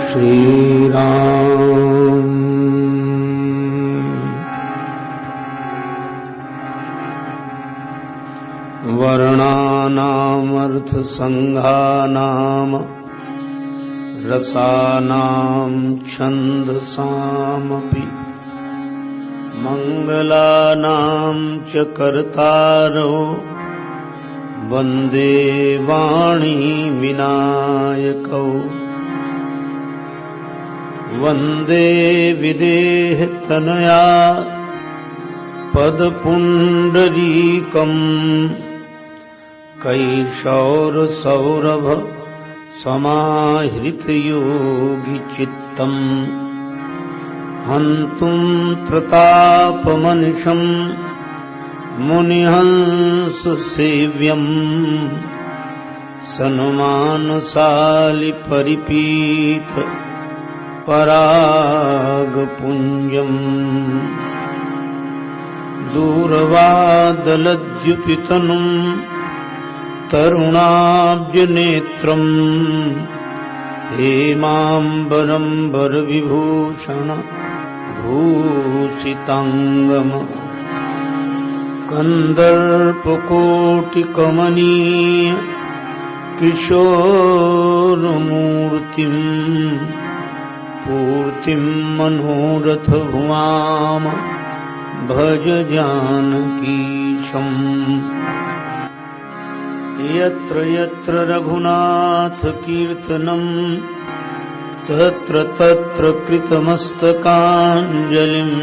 श्री राम। वर्णानामर्थसंघानाम रसानां छन्दसामपि मंगलानां च कर्तारो वन्दे वाणी विनायकौ। वन्दे विदेहतनया पदपुण्डरीकम् कैशोरसौरभ समाहृतयोगिचित्तम् हन्तुं प्रतापमनिशं मुनिहंस सेव्यम् सन्मानशाली परिपीत परागपुञ्जम् दूरवादलद्युतितनुम् तरुणाब्जनेत्रम् हेमाम्बरं वरविभूषण भूषितांगम् कंदर्पकोटिकमनीय किशोरमूर्तिम् पूर्तिं मनोरथ भुवाम भज जानकीशम्। यत्र यत्र रघुनाथ कीर्तनम् तत्र तत्र कृतमस्तकाञ्जलिम्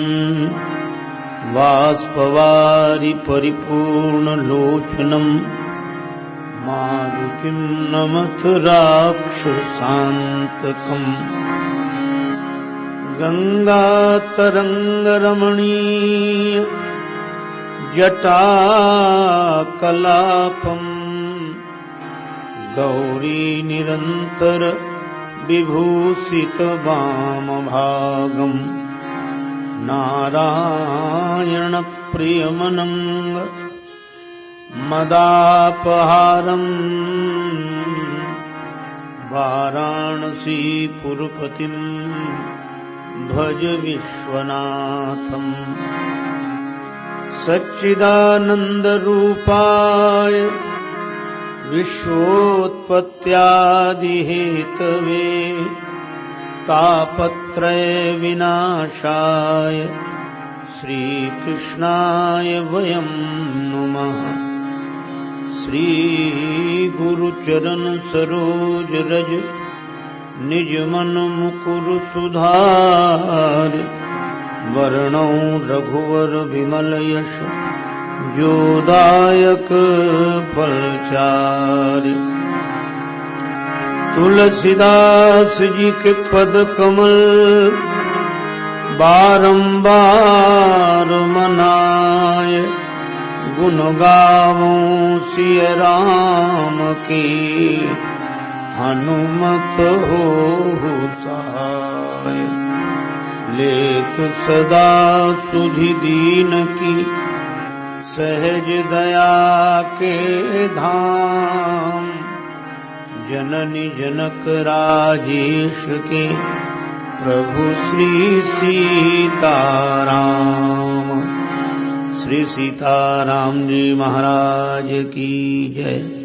बाष्पवारि परिपूर्णलोचनम् मारुतिं नमत राक्षसान्तकम्। गंगातरंगरमणीय जटाकलापम् गौरी निरंतर विभूषित वामभागम् नारायण प्रियमनंग मदापहारम् वाराणसी पुरपतिम् भज विश्वनाथम्। सच्चिदानंद रूपाय विश्वोत्पत्त्यादिहेतवे तापत्रय विनाशाय श्रीकृष्णाय वयं नुमः। श्री गुरुचरण सरोज रज निज मन मुकुर सुधार वर्णौ रघुवर विमल यश जोदायक फलचारि। तुलसीदास जी के पद कमल बारंबार मनाए गुण गावों सिय राम की हनुमत हो सहाय। लेत सदा सुधि दीन की सहज दया के धाम जननी जनक राजेश के प्रभु श्री सीताराम। श्री सीताराम जी महाराज की जय।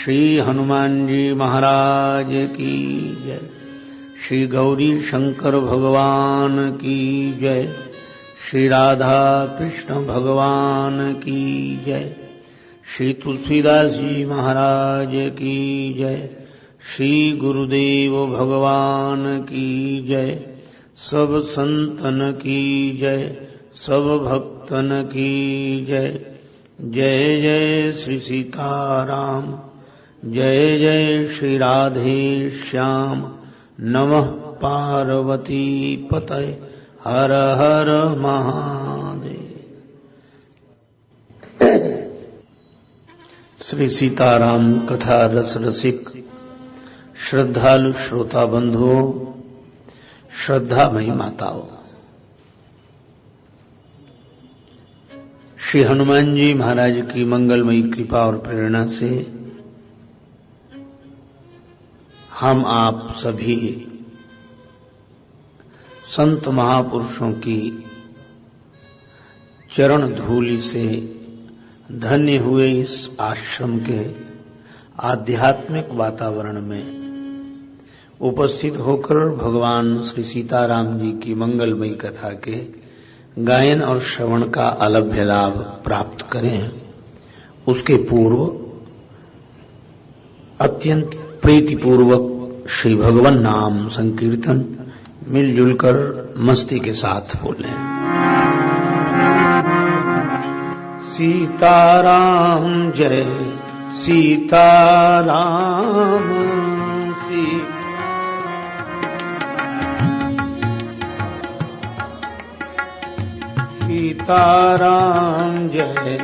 श्री हनुमान जी महाराज की जय। श्री गौरी शंकर भगवान की जय। श्री राधा कृष्ण भगवान की जय। श्री तुलसीदास जी महाराज की जय। श्री गुरुदेव भगवान की जय। सब संतन की जय। सब भक्तन की जय। जय जय श्री सीताराम। जय जय श्री राधे श्याम। नमः पार्वती पतये हर हर महादेव। श्री सीताराम कथा रस रसिक श्रद्धालु श्रोता बंधुओं, श्रद्धामयी माताओं, श्री हनुमान जी महाराज की मंगलमयी कृपा और प्रेरणा से हम आप सभी संत महापुरुषों की चरण धूलि से धन्य हुए इस आश्रम के आध्यात्मिक वातावरण में उपस्थित होकर भगवान श्री सीताराम जी की मंगलमयी कथा के गायन और श्रवण का अलभ्य लाभ प्राप्त करें। उसके पूर्व अत्यंत प्रीतिपूर्वक श्री भगवान नाम संकीर्तन मिलजुल कर मस्ती के साथ बोलें। सीताराम जय सीताराम सीताराम जय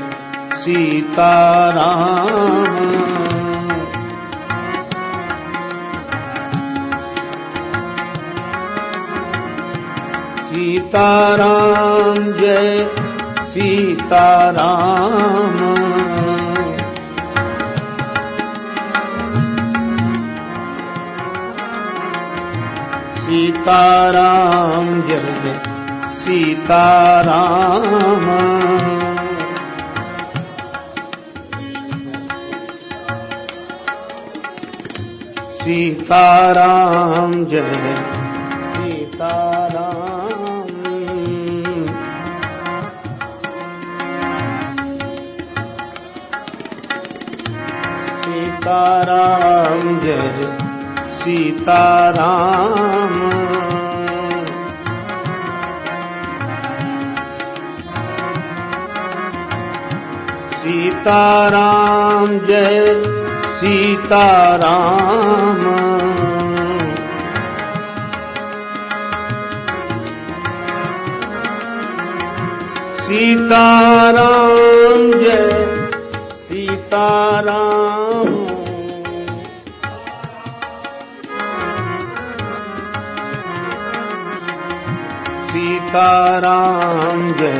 सीताराम सीताराम जय सीताराम सीताराम जय सीताराम सीताराम जय सीताराम सीताराम जय सीताराम सीताराम जय सीताराम सीताराम जय सीताराम सीताराम जय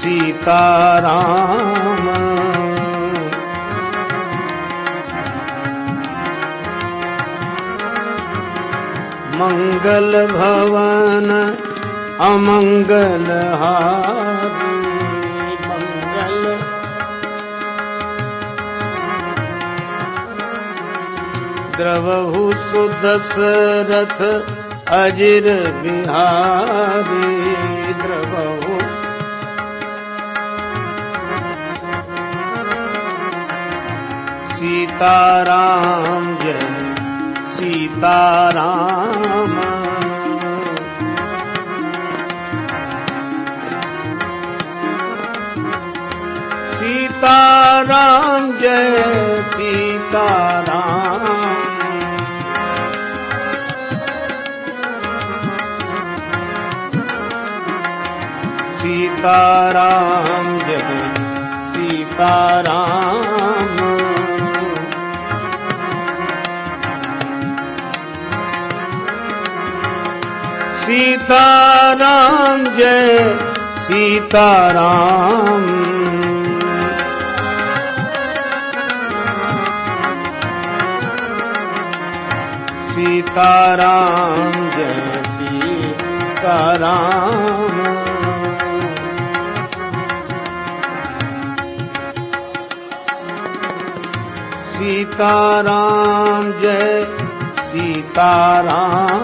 सीताराम मंगल भवन अमंगल हारी मंगल द्रवहु सुदशरथ अजिर बिहारी द्रवहु सीताराम जय सीताराम सीताराम जय सीताराम सीताराम जय सीताराम सीताराम जय सीताराम सीताराम जय सीताराम सीताराम जय सीताराम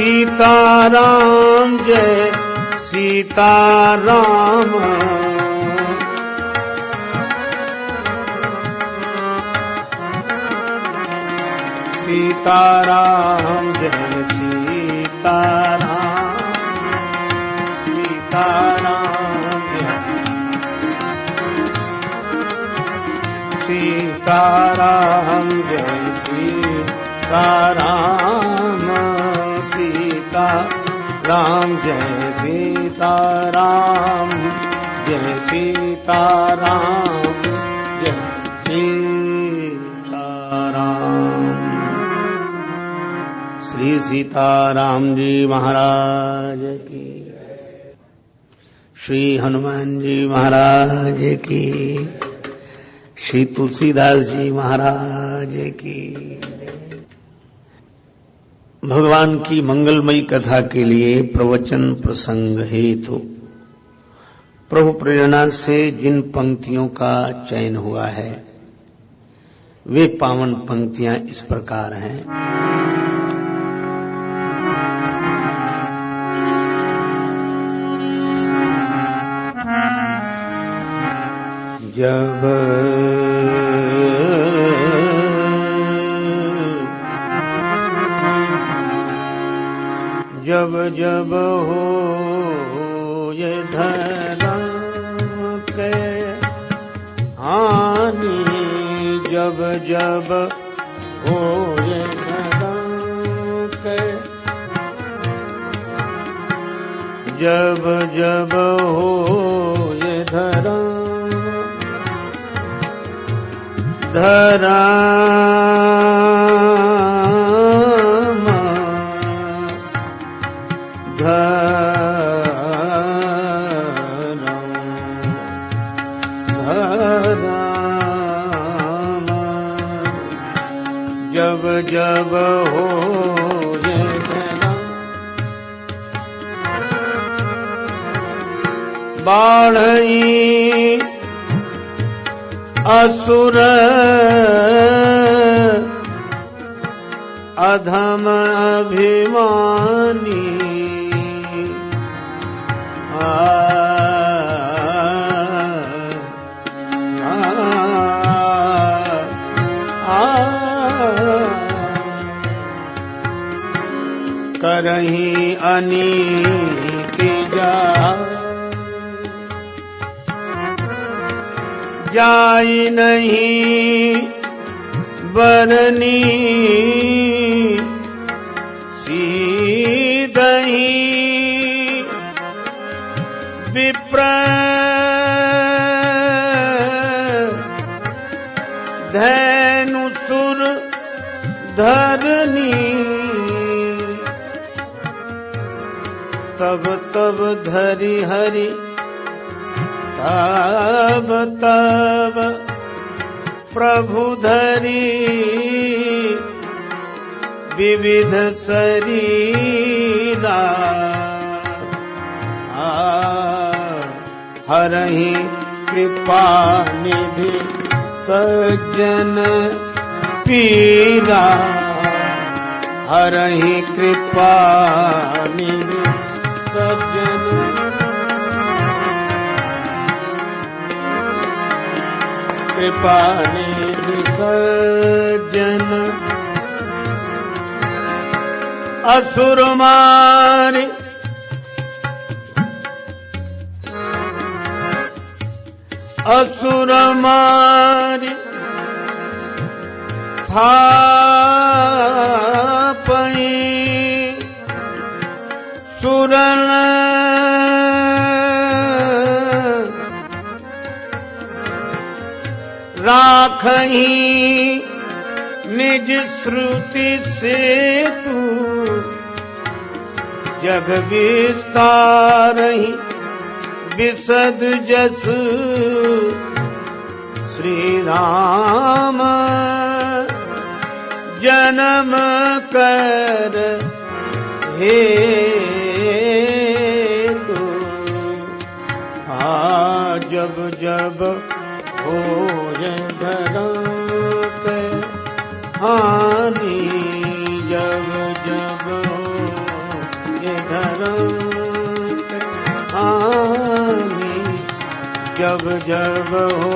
सीताराम जय सीताराम सीताराम जय सीताराम सीताराम जय सीताराम जय सीताराम सीताराम जय सीताराम जय सीताराम जय सीताराम। श्री सीताराम जी महाराज की, श्री हनुमान जी महाराज की, श्री तुलसीदास जी महाराज की। भगवान की मंगलमयी कथा के लिए प्रवचन प्रसंग हेतु प्रभु प्रेरणा से जिन पंक्तियों का चयन हुआ है वे पावन पंक्तियां इस प्रकार हैं। जब जब जब हो ये धर्म के हानि, जब जब हो ये धर्म के, जब जब हो ये धर्म धर्म जब जब हो ये बाढ़ई असुर अधम अभिमानी, करही अनीति जाई नहीं बरनी, सीधही विप्र धैनु सुर धरनी, तब तब धरि हरि तब तब प्रभु धरि विविध शरीरा, हरहि कृपा निधि सज्जन पीरा, हरहि कृपा निधि सज्जन कृपा निधि सज्जन, असुर मारि असुर मारि थापई, सुरन राखही निज श्रुति से तू, जग विस्तारहि विशद जस श्री राम, जन्म कर हे तू, जब जब हो ये धर्म के हानि, जब जब हो ये धर्म के हानि, जब जब हो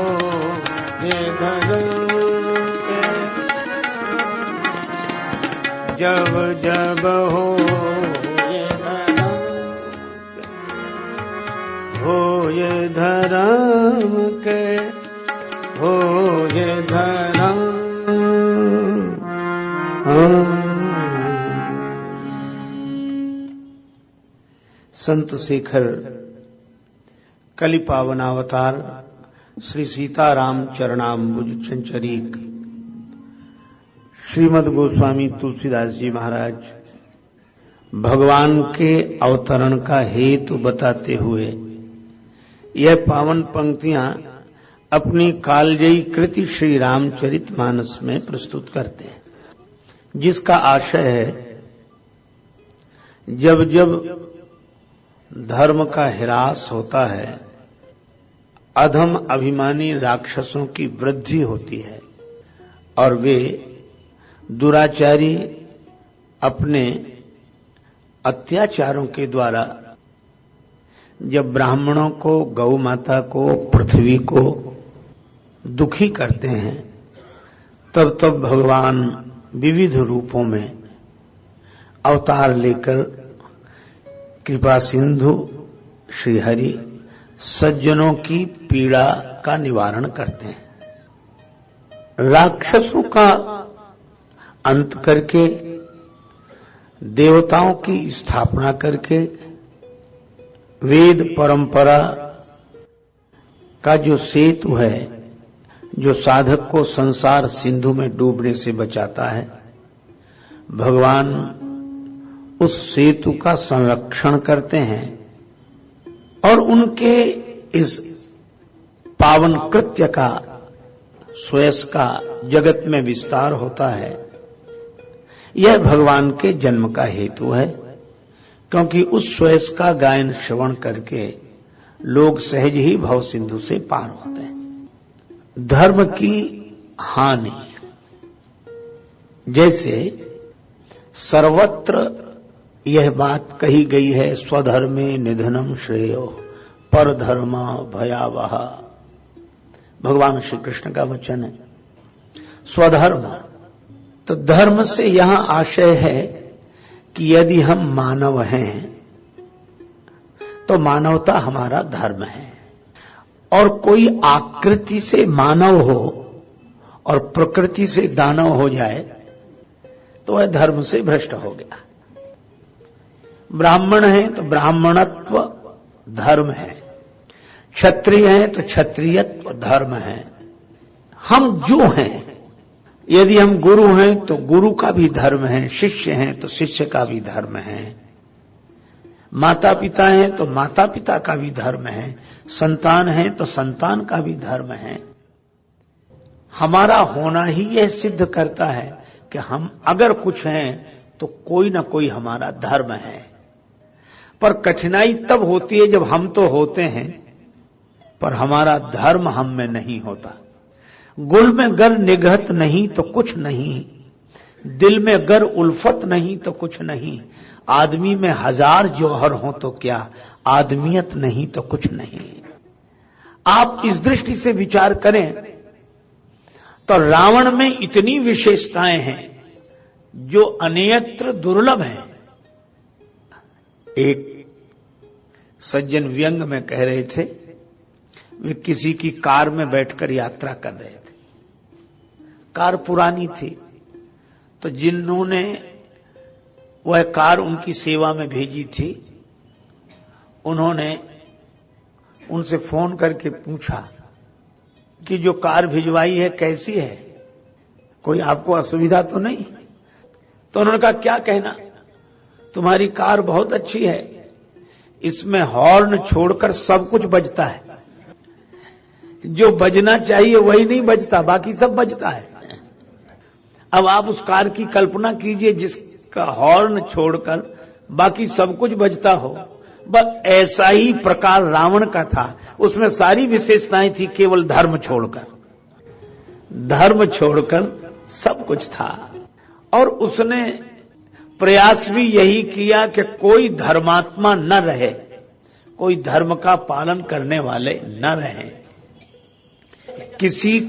ये धर्म के, जब जब हो ये धर्म हो ये धर्म के, हो ये धर्म। संत शेखर कलि पावन अवतार श्री सीताराम चरणाम्बुज चंचरीक श्रीमद गोस्वामी तुलसीदास जी महाराज भगवान के अवतरण का हेतु बताते हुए यह पावन पंक्तियां अपनी कालजयी कृति श्री रामचरितमानस में प्रस्तुत करते हैं, जिसका आशय है जब जब धर्म का ह्रास होता है, अधम अभिमानी राक्षसों की वृद्धि होती है और वे दुराचारी अपने अत्याचारों के द्वारा जब ब्राह्मणों को, गौ माता को, पृथ्वी को दुखी करते हैं, तब तब भगवान विविध रूपों में अवतार लेकर कृपा सिंधु श्री हरि सज्जनों की पीड़ा का निवारण करते हैं। राक्षसों का अंत करके, देवताओं की स्थापना करके, वेद परंपरा का जो सेतु है, जो साधक को संसार सिंधु में डूबने से बचाता है, भगवान उस सेतु का संरक्षण करते हैं और उनके इस पावन कृत्य का, स्वयं का जगत में विस्तार होता है। यह भगवान के जन्म का हेतु है, क्योंकि उस स्वयं का गायन श्रवण करके लोग सहज ही भव सिंधु से पार होते हैं। धर्म की हानि, जैसे सर्वत्र यह बात कही गई है, स्वधर्मे निधनम श्रेयो परधर्म भयावह, भगवान श्री कृष्ण का वचन है। स्वधर्म, तो धर्म से यहां आशय है कि यदि हम मानव हैं तो मानवता हमारा धर्म है, और कोई आकृति से मानव हो और प्रकृति से दानव हो जाए तो वह धर्म से भ्रष्ट हो गया। ब्राह्मण है तो ब्राह्मणत्व धर्म है, क्षत्रिय है तो क्षत्रियत्व धर्म है। हम जो हैं, यदि हम गुरु हैं तो गुरु का भी धर्म है, शिष्य हैं तो शिष्य का भी धर्म है, माता पिता हैं तो माता पिता का भी धर्म है, संतान है तो संतान का भी धर्म है। हमारा होना ही यह सिद्ध करता है कि हम अगर कुछ हैं तो कोई ना कोई हमारा धर्म है। पर कठिनाई तब होती है जब हम तो होते हैं पर हमारा धर्म हम में नहीं होता। गुल में गर निगहत नहीं तो कुछ नहीं, दिल में गर उल्फत नहीं तो कुछ नहीं, आदमी में हजार जौहर हो तो क्या, आदमियत नहीं तो कुछ नहीं। आप इस दृष्टि से विचार करें तो रावण में इतनी विशेषताएं हैं जो अन्यत्र दुर्लभ हैं। एक सज्जन व्यंग में कह रहे थे, वे किसी की कार में बैठकर यात्रा कर रहे थे। कार पुरानी थी तो जिन्होंने वह कार उनकी सेवा में भेजी थी, उन्होंने उनसे फोन करके पूछा कि जो कार भिजवाई है कैसी है, कोई आपको असुविधा तो नहीं? तो उन्होंने कहा क्या कहना, तुम्हारी कार बहुत अच्छी है, इसमें हॉर्न छोड़कर सब कुछ बजता है, जो बजना चाहिए वही नहीं बजता, बाकी सब बजता है। अब आप उस कार की कल्पना कीजिए जिसका हॉर्न छोड़कर बाकी सब कुछ बजता हो। बस ऐसा ही प्रकार रावण का था, उसमें सारी विशेषताएं थी, केवल धर्म छोड़कर, धर्म छोड़कर सब कुछ था। और उसने प्रयास भी यही किया कि कोई धर्मात्मा न रहे, कोई धर्म का पालन करने वाले न रहे। किसी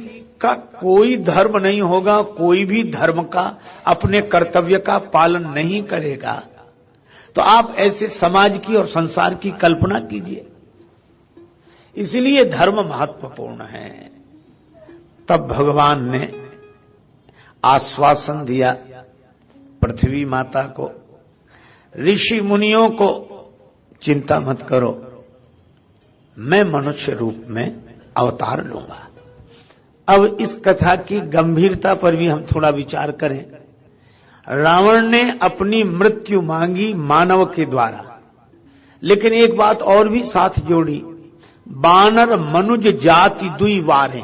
का कोई धर्म नहीं होगा, कोई भी धर्म का अपने कर्तव्य का पालन नहीं करेगा, तो आप ऐसे समाज की और संसार की कल्पना कीजिए। इसलिए धर्म महत्वपूर्ण है। तब भगवान ने आश्वासन दिया पृथ्वी माता को, ऋषि मुनियों को, चिंता मत करो, मैं मनुष्य रूप में अवतार लूंगा। अब इस कथा की गंभीरता पर भी हम थोड़ा विचार करें। रावण ने अपनी मृत्यु मांगी मानव के द्वारा, लेकिन एक बात और भी साथ जोड़ी, बानर मनुज जाति दुई वारे,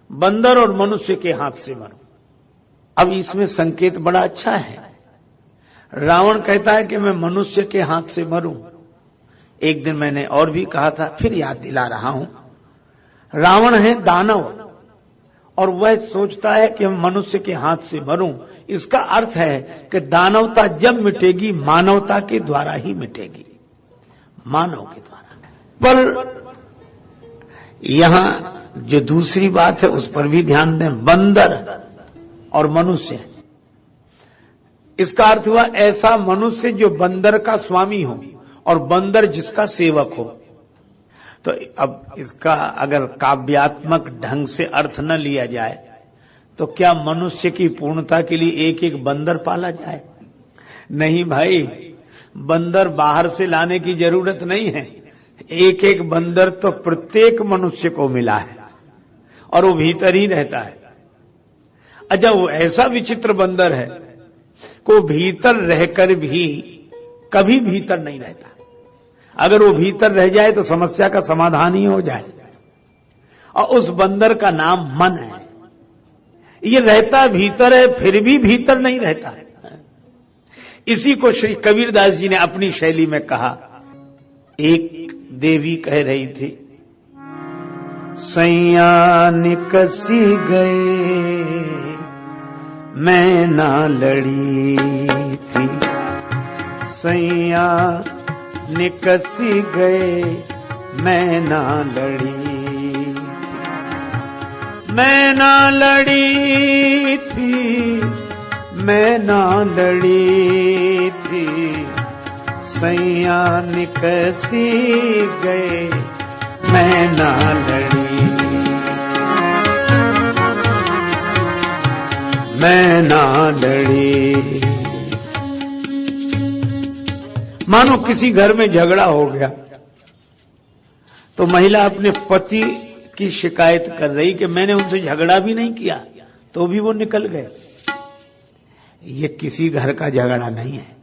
बंदर और मनुष्य के हाथ से मरो। अब इसमें संकेत बड़ा अच्छा है। रावण कहता है कि मैं मनुष्य के हाथ से मरूं। एक दिन मैंने और भी कहा था, फिर याद दिला रहा हूं। रावण है दानव और वह सोचता है कि मैं मनुष्य के हाथ से मरूं। इसका अर्थ है कि दानवता जब मिटेगी मानवता के द्वारा ही मिटेगी, मानव के द्वारा। पर यहां जो दूसरी बात है उस पर भी ध्यान दें, बंदर और मनुष्य। इसका अर्थ हुआ ऐसा मनुष्य जो बंदर का स्वामी हो और बंदर जिसका सेवक हो। तो अब इसका अगर काव्यात्मक ढंग से अर्थ न लिया जाए तो क्या मनुष्य की पूर्णता के लिए एक एक बंदर पाला जाए? नहीं भाई, बंदर बाहर से लाने की जरूरत नहीं है। एक एक बंदर तो प्रत्येक मनुष्य को मिला है और वो भीतर ही रहता है। अच्छा, वो ऐसा विचित्र बंदर है को भीतर रहकर भी कभी भीतर नहीं रहता। अगर वो भीतर रह जाए तो समस्या का समाधान ही हो जाए। और उस बंदर का नाम मन है। ये रहता भीतर है फिर भी भीतर नहीं रहता है। इसी को श्री कबीरदास जी ने अपनी शैली में कहा। एक देवी कह रही थी, सैया निकसी गए मैं ना लड़ी थी, सैया निकसी गए मैं ना लड़ी थी, मैं ना लड़ी थी, मैं ना लड़ी थी, सैया निकसी गए मैं ना लड़ी, मैं ना लड़ी। मानो किसी घर में झगड़ा हो गया तो महिला अपने पति की शिकायत कर रही कि मैंने उनसे झगड़ा भी नहीं किया तो भी वो निकल गए। ये किसी घर का झगड़ा नहीं है,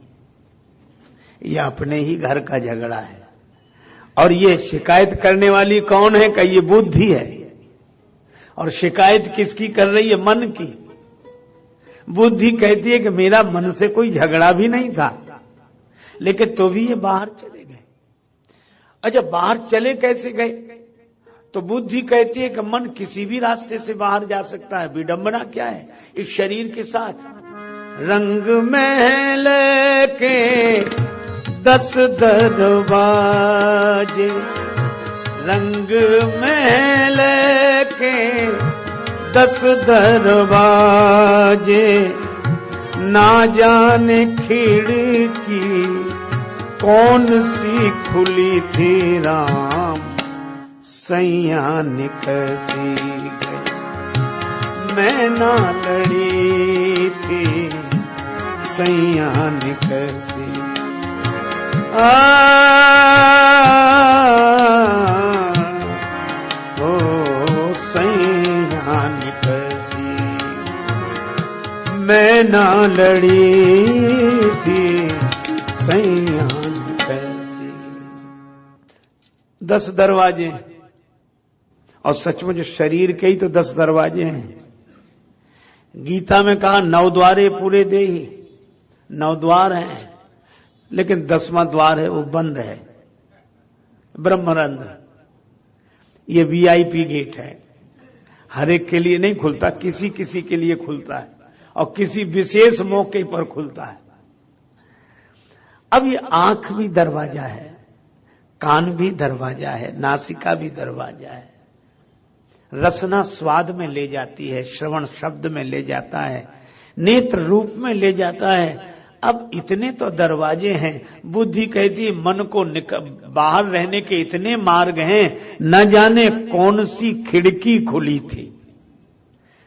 ये अपने ही घर का झगड़ा है। और ये शिकायत करने वाली कौन है? कि ये बुद्धि है। और शिकायत किसकी कर रही है? मन की। बुद्धि कहती है कि मेरा मन से कोई झगड़ा भी नहीं था, लेकिन तो भी ये बाहर चले गए। अच्छा, बाहर चले कैसे गए? तो बुद्धि कहती है कि मन किसी भी रास्ते से बाहर जा सकता है। विडंबना क्या है इस शरीर के साथ? रंग महल के 10 दरवाजे, रंग महल के 10 दरवाजे, ना जाने खिड़की कौन सी खुली थी राम, सैया निकसी गई मैं ना लड़ी थी, सैया निकसी। ओ सैया निकसी मैं ना लड़ी थी, सैया निकसी। 10 दरवाजे, और सचमुच शरीर के ही तो 10 दरवाजे हैं। गीता में कहा 9 द्वारे पूरे देहि, 9 द्वार हैं, लेकिन 10वां द्वार है वो बंद है, ब्रह्मरंध्र। ये वीआईपी गेट है, हर एक के लिए नहीं खुलता, किसी किसी के लिए खुलता है और किसी विशेष मौके पर खुलता है। अब ये आंख भी दरवाजा है, कान भी दरवाजा है, नासिका भी दरवाजा है, रसना स्वाद में ले जाती है, श्रवण शब्द में ले जाता है, नेत्र रूप में ले जाता है। अब इतने तो दरवाजे हैं। बुद्धि कहती है मन को बाहर रहने के इतने मार्ग हैं, न जाने कौन सी खिड़की खुली थी,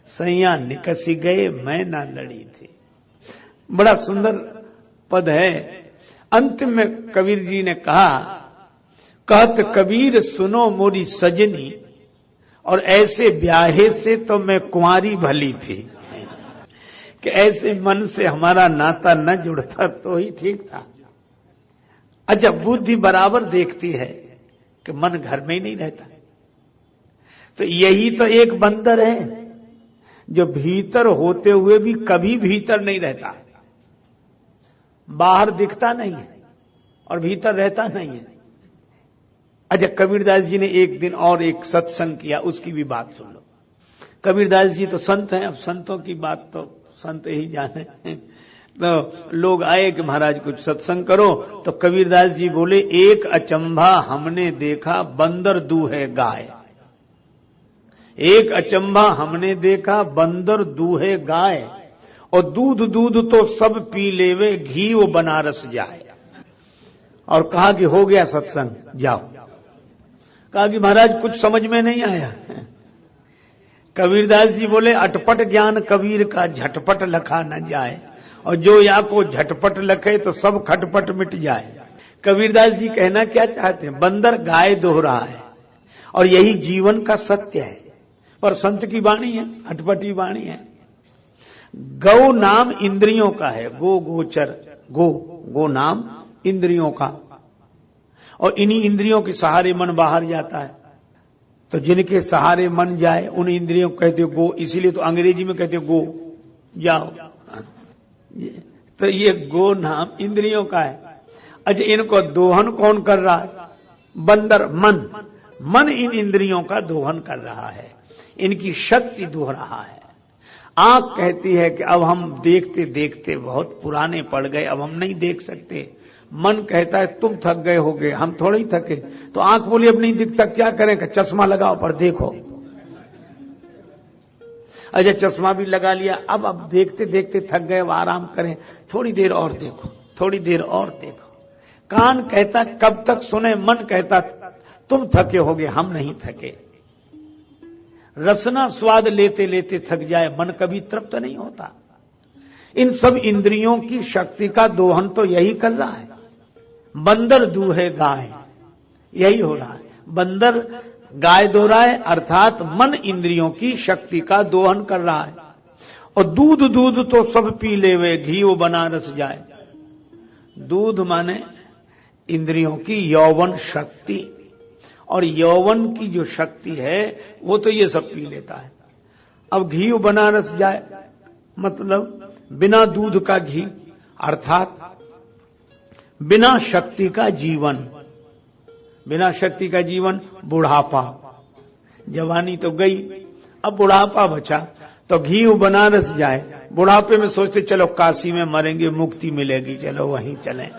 सैया निकसी गए मैं ना लड़ी थी। बड़ा सुंदर पद है। अंत में कबीर जी ने कहा, कहत कबीर सुनो मोरी सजनी, और ऐसे ब्याहे से तो मैं कुंवारी भली थी। कि ऐसे मन से हमारा नाता न जुड़ता तो ही ठीक था। अच्छा, बुद्धि बराबर देखती है कि मन घर में ही नहीं रहता। तो यही तो एक बंदर है जो भीतर होते हुए भी कभी भीतर नहीं रहता, बाहर दिखता नहीं है और भीतर रहता नहीं है। अच्छा, कबीरदास जी ने एक दिन और एक सत्संग किया, उसकी भी बात सुन लो। कबीरदास जी तो संत हैं, अब संतों की बात तो संत ही जाने। तो लोग आए कि महाराज कुछ सत्संग करो, तो कबीरदास जी बोले, एक अचंभा हमने देखा बंदर दूहे गाय। एक अचंभा हमने देखा बंदर दूहे गाय, और दूध दूध तो सब पी लेवे, घी वो बनारस जाए। और कहा कि हो गया सत्संग, जाओ। कहा कि महाराज कुछ समझ में नहीं आया। कबीरदास जी बोले, अटपट ज्ञान कबीर का झटपट लखा न जाए, और जो या को झटपट लखे तो सब खटपट मिट जाए। कबीरदास जी कहना क्या चाहते हैं? बंदर गाय दोह रहा है और यही जीवन का सत्य है, पर संत की वाणी है, अटपटी वाणी है। गौ नाम इंद्रियों का है, गो गोचर, गो नाम इंद्रियों का, और इन्हीं इंद्रियों के सहारे मन बाहर जाता है। तो जिनके सहारे मन जाए उन इंद्रियों को कहते हो गो, इसीलिए तो अंग्रेजी में कहते हो गो, जाओ। तो ये गो नाम इंद्रियों का है। अच्छा, इनको दोहन कौन कर रहा है? बंदर, मन इन इंद्रियों का दोहन कर रहा है, इनकी शक्ति दोह रहा है। आंख कहती है कि अब हम देखते देखते बहुत पुराने पड़ गए, अब हम नहीं देख सकते। मन कहता है तुम थक गए होगे, हम थोड़े ही थके। तो आंख बोली अब नहीं दिखता, क्या करें? कि चश्मा लगाओ पर देखो। अच्छा, चश्मा भी लगा लिया, अब देखते देखते थक गए, अब आराम करें, थोड़ी देर और देखो, थोड़ी देर और देखो। कान कहता कब तक सुने, मन कहता तुम थके होगे, हम नहीं थके। रसना स्वाद लेते लेते थक जाए, मन कभी तृप्त नहीं होता। इन सब इंद्रियों की शक्ति का दोहन तो यही कर रहा है। बंदर दूहे गाय, यही हो रहा है। बंदर गाय दो रहा है, अर्थात मन इंद्रियों की शक्ति का दोहन कर रहा है। और दूध दूध तो सब पी लेवे, घी वो बनारस जाए। दूध माने इंद्रियों की यौवन शक्ति, और यौवन की जो शक्ति है वो तो ये सब पी लेता है। अब घी बनारस जाए मतलब बिना दूध का घी, अर्थात बिना शक्ति का जीवन। बिना शक्ति का जीवन बुढ़ापा, जवानी तो गई, अब बुढ़ापा बचा, तो घी बनारस जाए। बुढ़ापे में सोचते चलो काशी में मरेंगे, मुक्ति मिलेगी, चलो वहीं चलें।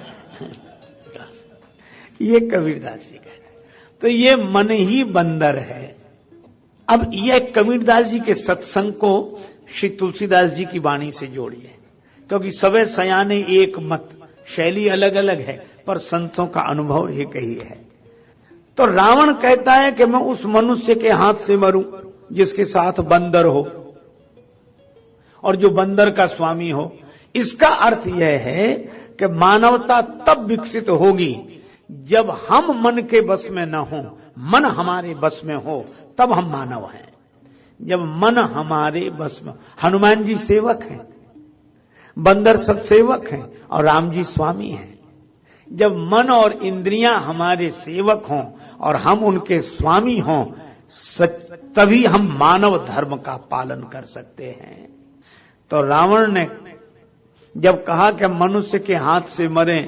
ये कबीरदास जी कहते हैं। तो ये मन ही बंदर है। अब यह कबीरदास जी के सत्संग को श्री तुलसीदास जी की वाणी से जोड़िए, क्योंकि सबे सयाने एक मत, शैली अलग अलग है पर संतों का अनुभव एक ही है। तो रावण कहता है कि मैं उस मनुष्य के हाथ से मरूं जिसके साथ बंदर हो और जो बंदर का स्वामी हो। इसका अर्थ यह है कि मानवता तब विकसित होगी जब हम मन के बस में न हो, मन हमारे बस में हो, तब हम मानव हैं। जब मन हमारे बस में, हनुमान जी सेवक हैं, बंदर सब सेवक हैं और राम जी स्वामी हैं। जब मन और इंद्रियां हमारे सेवक हों और हम उनके स्वामी हों, तभी हम मानव धर्म का पालन कर सकते हैं। तो रावण ने जब कहा कि मनुष्य के हाथ से मरें,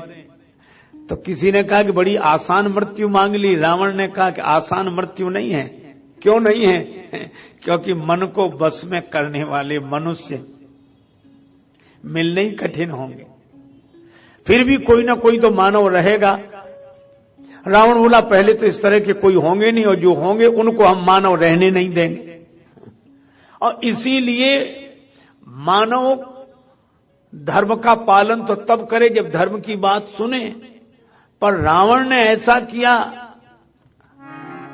तो किसी ने कहा कि बड़ी आसान मृत्यु मांग ली। रावण ने कहा कि आसान मृत्यु नहीं है। क्यों नहीं है? क्योंकि मन को बस में करने वाले मनुष्य मिलने ही कठिन होंगे। फिर भी कोई ना कोई तो मानव रहेगा। रावण बोला पहले तो इस तरह के कोई होंगे नहीं, और जो होंगे उनको हम मानव रहने नहीं देंगे। और इसीलिए मानव धर्म का पालन तो तब करे जब धर्म की बात सुने। पर रावण ने ऐसा किया,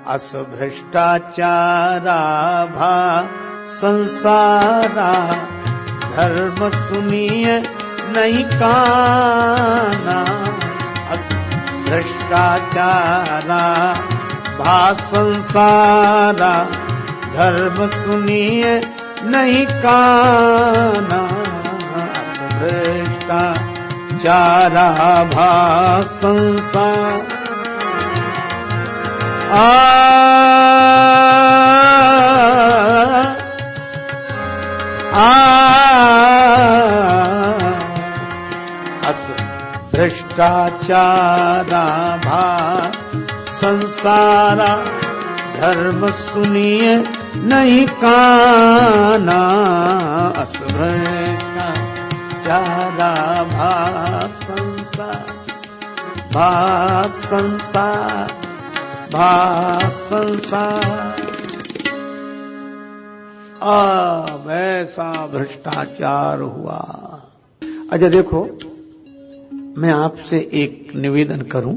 अस भ्रष्टाचारा भा संसारा, धर्म सुनिए नहीं काना। अस भ्रष्टाचारा भा संसारा, धर्म सुनिए नहीं काना। अस भ्रष्टाचारा भा संसार, अस भ्रष्टाचारा भा संसारा धर्म सुनिए नहीं काना। अस भ्रष्टाचारा भा संसार अब ऐसा भ्रष्टाचार हुआ। अच्छा देखो, मैं आपसे एक निवेदन करूं।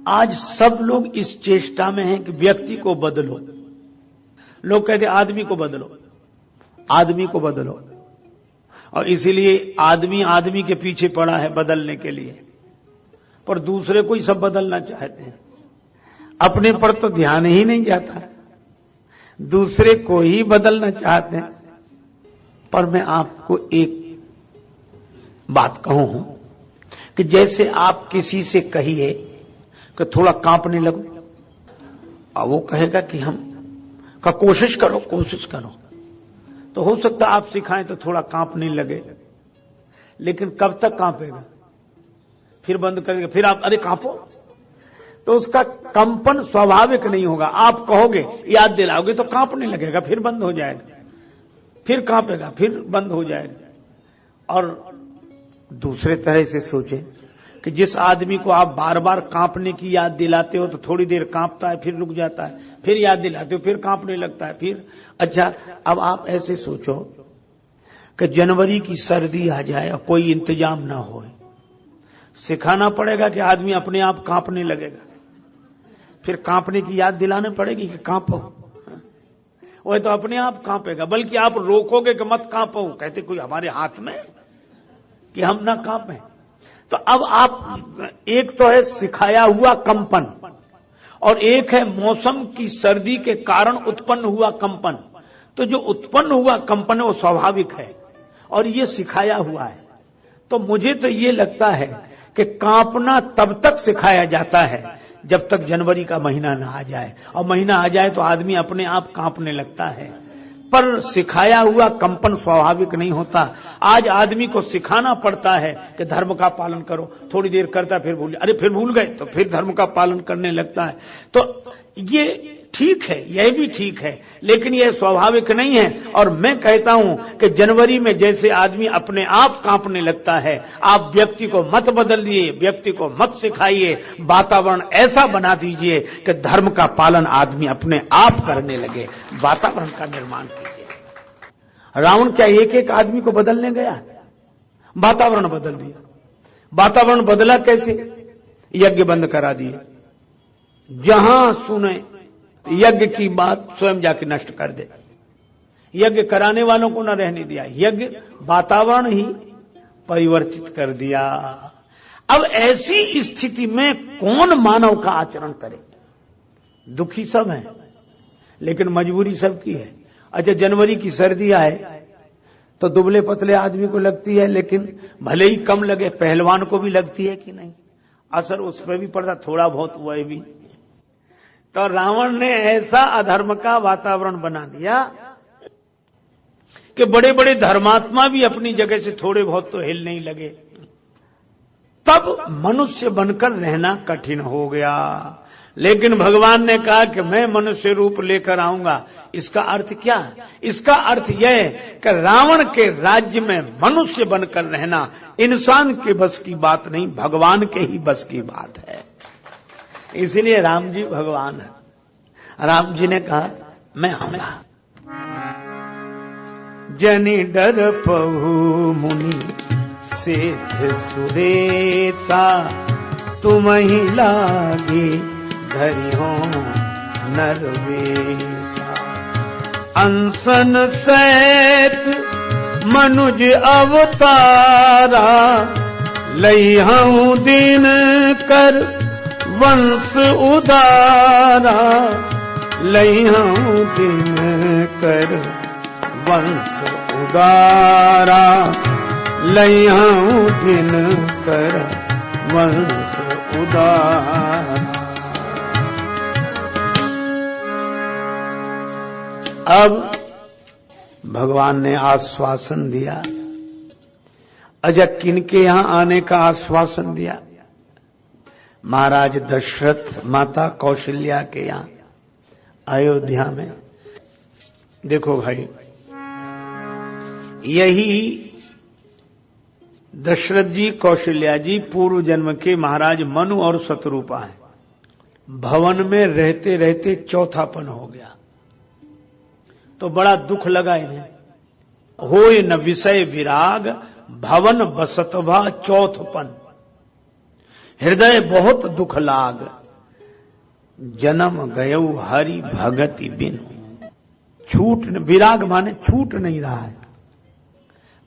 आज सब लोग इस चेष्टा में हैं कि व्यक्ति को बदलो। लोग कहते आदमी को बदलो, आदमी को बदलो, और इसीलिए आदमी आदमी के पीछे पड़ा है बदलने के लिए, पर दूसरे को ही सब बदलना चाहते हैं। अपने पर तो ध्यान ही नहीं जाता, दूसरे को ही बदलना चाहते हैं। पर मैं आपको एक बात कहूं कि जैसे आप किसी से कहिए कि थोड़ा कांपने लगो, और वो कहेगा कि हम का कोशिश करो, तो हो सकता आप सिखाएं तो थोड़ा कांपने लगे, लेकिन कब तक कांपेगा? फिर बंद कर देगा, फिर आप अरे कांपो, तो उसका कंपन स्वाभाविक नहीं होगा। आप कहोगे, याद दिलाओगे तो कांपने लगेगा, फिर बंद हो जाएगा, फिर कांपेगा, फिर बंद हो जाएगा। और दूसरे तरह से सोचें कि जिस आदमी को आप बार बार कांपने की याद दिलाते हो तो थोड़ी देर कांपता है, फिर रुक जाता है, फिर याद दिलाते हो, फिर कांपने लगता है, फिर। अच्छा, अब आप ऐसे सोचो कि जनवरी की सर्दी आ जाए और कोई इंतजाम ना हो, सिखाना पड़ेगा कि आदमी अपने आप कांपने लगेगा, फिर कांपने की याद दिलाने पड़ेगी कि कांपो, वह तो अपने आप कांपेगा। बल्कि आप रोकोगे कि मत कांपो, कहते कोई हमारे हाथ में कि हम ना कांपें। तो अब आप, एक तो है सिखाया हुआ कंपन, और एक है मौसम की सर्दी के कारण उत्पन्न हुआ कंपन। तो जो उत्पन्न हुआ कंपन है वो स्वाभाविक है, और ये सिखाया हुआ है। तो मुझे तो ये लगता है कि कांपना तब तक सिखाया जाता है जब तक जनवरी का महीना ना आ जाए, और महीना आ जाए तो आदमी अपने आप कांपने लगता है। पर सिखाया हुआ कंपन स्वाभाविक नहीं होता। आज आदमी को सिखाना पड़ता है कि धर्म का पालन करो, थोड़ी देर करता है फिर भूल, अरे फिर भूल गए, तो फिर धर्म का पालन करने लगता है। तो ये ठीक है, यह भी ठीक है, लेकिन यह स्वाभाविक नहीं है। और मैं कहता हूं कि जनवरी में जैसे आदमी अपने आप कांपने लगता है, आप व्यक्ति को मत बदलिए, व्यक्ति को मत सिखाइए, वातावरण ऐसा बना दीजिए कि धर्म का पालन आदमी अपने आप करने लगे, वातावरण का निर्माण कीजिए। रावण क्या एक एक आदमी को बदलने गया? वातावरण बदल दिया। वातावरण बदला कैसे? यज्ञ बंद करा दिए, जहां सुने यज्ञ की बात स्वयं जाके नष्ट कर दे, यज्ञ कराने वालों को न रहने दिया, यज्ञ वातावरण ही परिवर्तित कर दिया। अब ऐसी स्थिति में कौन मानव का आचरण करे? दुखी सब हैं, लेकिन मजबूरी सबकी है। अच्छा, जनवरी की सर्दी आए तो दुबले पतले आदमी को लगती है, लेकिन भले ही कम लगे, पहलवान को भी लगती है कि नहीं? असर उस पर भी पड़ता थोड़ा बहुत, वह भी। तो रावण ने ऐसा अधर्म का वातावरण बना दिया कि बड़े बड़े धर्मात्मा भी अपनी जगह से थोड़े बहुत तो हिलने ही लगे। तब मनुष्य बनकर रहना कठिन हो गया। लेकिन भगवान ने कहा कि मैं मनुष्य रूप लेकर आऊंगा। इसका अर्थ क्या? इसका अर्थ यह है कि रावण के राज्य में मनुष्य बनकर रहना इंसान के बस की बात नहीं, भगवान के ही बस की बात है। इसलिए राम जी भगवान है। राम जी ने कहा मैं आऊंगा। जनि डर पहु मुनि सिद्ध सुरेसा, तुम ही लागी धरि हो नरवेसा। अंसन सैत मनुज अवतारा, लई हूं दिन कर वंश उदारा। लई हूं दिन कर वंश उदारा। लई हूं दिन कर वंश उदारा। अब भगवान ने आश्वासन दिया। अच्छा, किनके यहां आने का आश्वासन दिया? महाराज दशरथ, माता कौशल्या के यहां अयोध्या में। देखो भाई, यही दशरथ जी, कौशल्या जी पूर्व जन्म के महाराज मनु और शत्रुपा हैं। भवन में रहते रहते चौथापन हो गया तो बड़ा दुख लगा इन्हें। होय न विषय विराग, भवन बसतभा चौथपन। हृदय बहुत दुख लाग, जन्म गयऊ हरि भगति बिनु। छूट, विराग माने छूट नहीं रहा है,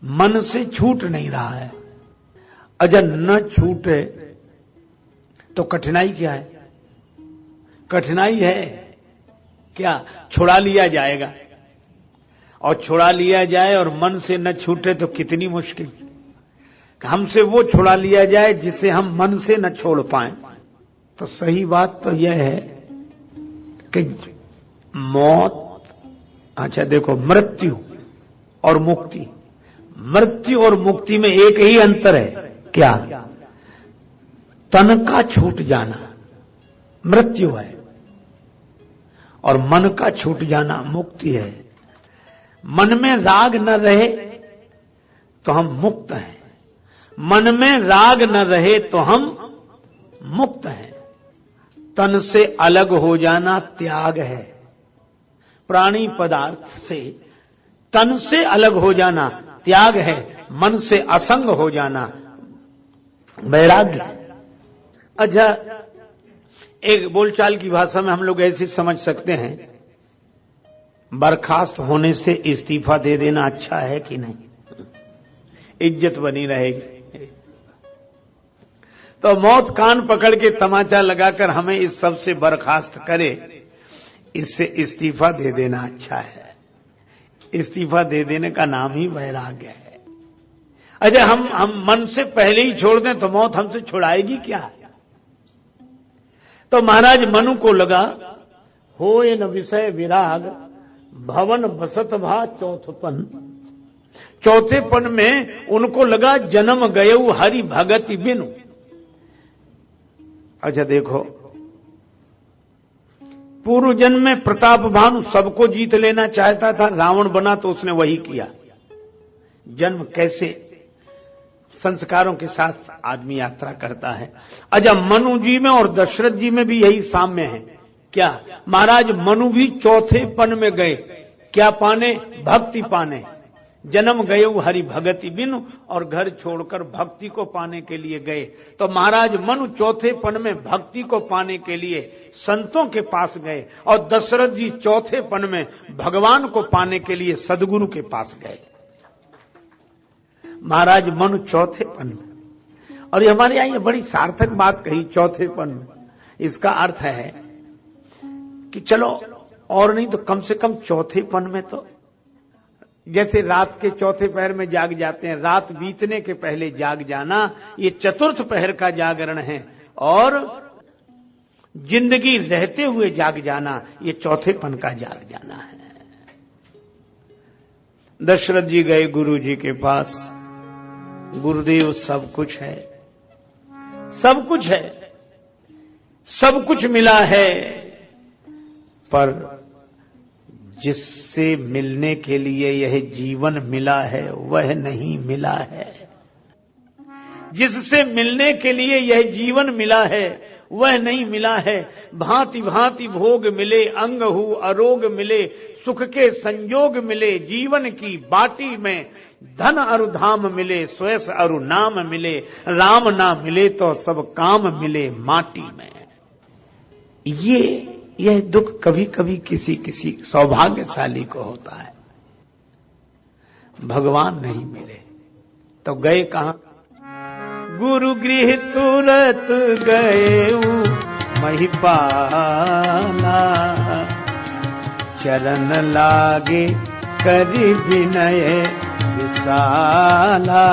मन से छूट नहीं रहा है। अगर न छूटे तो कठिनाई क्या है? कठिनाई है क्या? छुड़ा लिया जाएगा, और छुड़ा लिया जाए और मन से न छूटे तो कितनी मुश्किल। हमसे वो छुड़ा लिया जाए जिसे हम मन से न छोड़ पाए। तो सही बात तो यह है कि मौत, अच्छा देखो, मृत्यु और मुक्ति, मृत्यु और मुक्ति में एक ही अंतर है। क्या? तन का छूट जाना मृत्यु है और मन का छूट जाना मुक्ति है। मन में राग न रहे तो हम मुक्त हैं, मन में राग न रहे तो हम मुक्त हैं। तन से अलग हो जाना त्याग है। प्राणी पदार्थ से तन से अलग हो जाना त्याग है, मन से असंग हो जाना वैराग्य है। अच्छा, एक बोलचाल की भाषा में हम लोग ऐसे समझ सकते हैं, बर्खास्त होने से इस्तीफा दे देना अच्छा है कि नहीं? इज्जत बनी रहेगी। तो मौत कान पकड़ के तमाचा लगाकर हमें इस सब से बर्खास्त करे, इससे इस्तीफा दे देना अच्छा है। इस्तीफा दे देने का नाम ही वैराग्य है। अच्छा, हम मन से पहले ही छोड़ दें तो मौत हमसे छुड़ाएगी क्या? तो महाराज मनु को लगा, होय न विषय विराग, भवन बसत भा चौथपन। चौथेपन में उनको लगा जन्म गयऊ हरि भगति बिनु। अच्छा देखो, पूर्व जन्म में प्रताप भानु सबको जीत लेना चाहता था, रावण बना तो उसने वही किया। जन्म कैसे संस्कारों के साथ आदमी यात्रा करता है। अच्छा, मनु जी में और दशरथ जी में भी यही साम्य है। क्या? महाराज मनु भी चौथेपन में गए, क्या पाने? भक्ति पाने। जन्म गए हरि भगति बिनु, और घर छोड़कर भक्ति को पाने के लिए गए। तो महाराज मनु चौथेपन में भक्ति को पाने के लिए संतों के पास गए, और दशरथ जी चौथेपन में भगवान को पाने के लिए सदगुरु के पास गए। महाराज मनु चौथेपन में, और ये हमारे यहां ये बड़ी सार्थक बात कही, चौथेपन में। इसका अर्थ है कि चलो और नहीं तो कम से कम चौथेपन में तो, जैसे रात के चौथे पहर में जाग जाते हैं, रात बीतने के पहले जाग जाना, ये चतुर्थ पहर का जागरण है। और जिंदगी रहते हुए जाग जाना, ये चौथेपन का जाग जाना है। दशरथ जी गए गुरु जी के पास। गुरुदेव सब कुछ है, सब कुछ है, सब कुछ मिला है, पर जिससे मिलने के लिए यह जीवन मिला है वह नहीं मिला है। जिससे मिलने के लिए यह जीवन मिला है वह नहीं मिला है। भांति भांति भोग मिले, अंग हु अरोग मिले, सुख के संयोग मिले, जीवन की बाटी में धन अरु धाम मिले, स्वयं अरु नाम मिले, राम ना मिले तो सब काम मिले माटी में। यह दुख कभी कभी किसी किसी सौभाग्यशाली को होता है। भगवान नहीं मिले तो गए कहां? गुरु गृह तुरत गए महिपाला, चरण लागे करि विनय विशाला।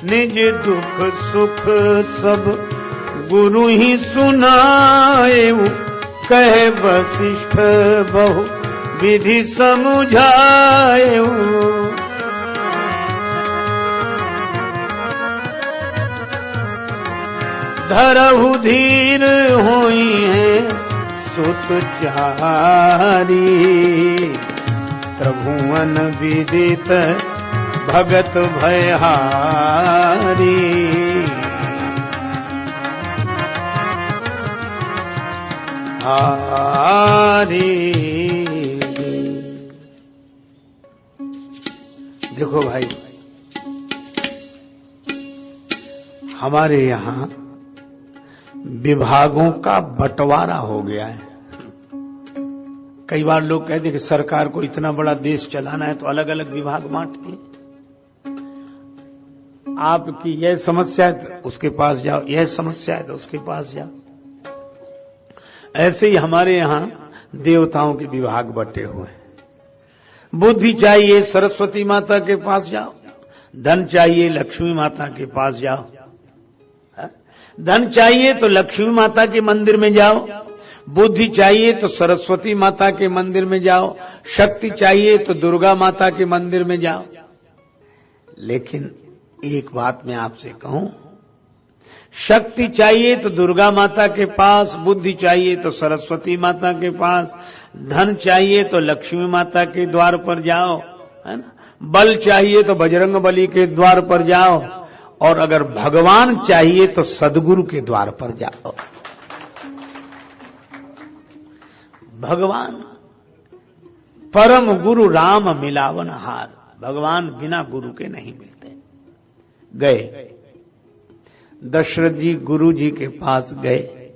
निज दुख सुख सब गुरु ही सुनाए, कहे वशिष्ठ बहु विधि समुझाए। धरहु धीर होई है सुत चारी, त्रिभुवन विदित भगत भयहारी। हारी देखो भाई, हमारे यहां विभागों का बंटवारा हो गया है। कई बार लोग कहते हैं कि सरकार को इतना बड़ा देश चलाना है तो अलग अलग विभाग बांटती है। आपकी यह समस्या है तो उसके पास जाओ, यह समस्या है तो उसके पास जाओ। ऐसे ही हमारे यहां देवताओं के विभाग बटे हुए हैं। बुद्धि चाहिए सरस्वती माता के पास जाओ, धन चाहिए लक्ष्मी माता के पास जाओ। धन चाहिए तो लक्ष्मी माता के मंदिर में जाओ, बुद्धि चाहिए तो सरस्वती माता के मंदिर में जाओ, शक्ति चाहिए तो दुर्गा माता के मंदिर में जाओ। लेकिन एक बात मैं आपसे कहूं, शक्ति चाहिए तो दुर्गा माता के पास, बुद्धि चाहिए तो सरस्वती माता के पास, धन चाहिए तो लक्ष्मी माता के द्वार पर जाओ, है ना। बल चाहिए तो बजरंग बली के द्वार पर जाओ, और अगर भगवान चाहिए तो सदगुरु के द्वार पर जाओ। भगवान परम गुरु राम मिलावन हार, भगवान बिना गुरु के नहीं मिलते। गए दशरथ जी गुरु जी के पास गए।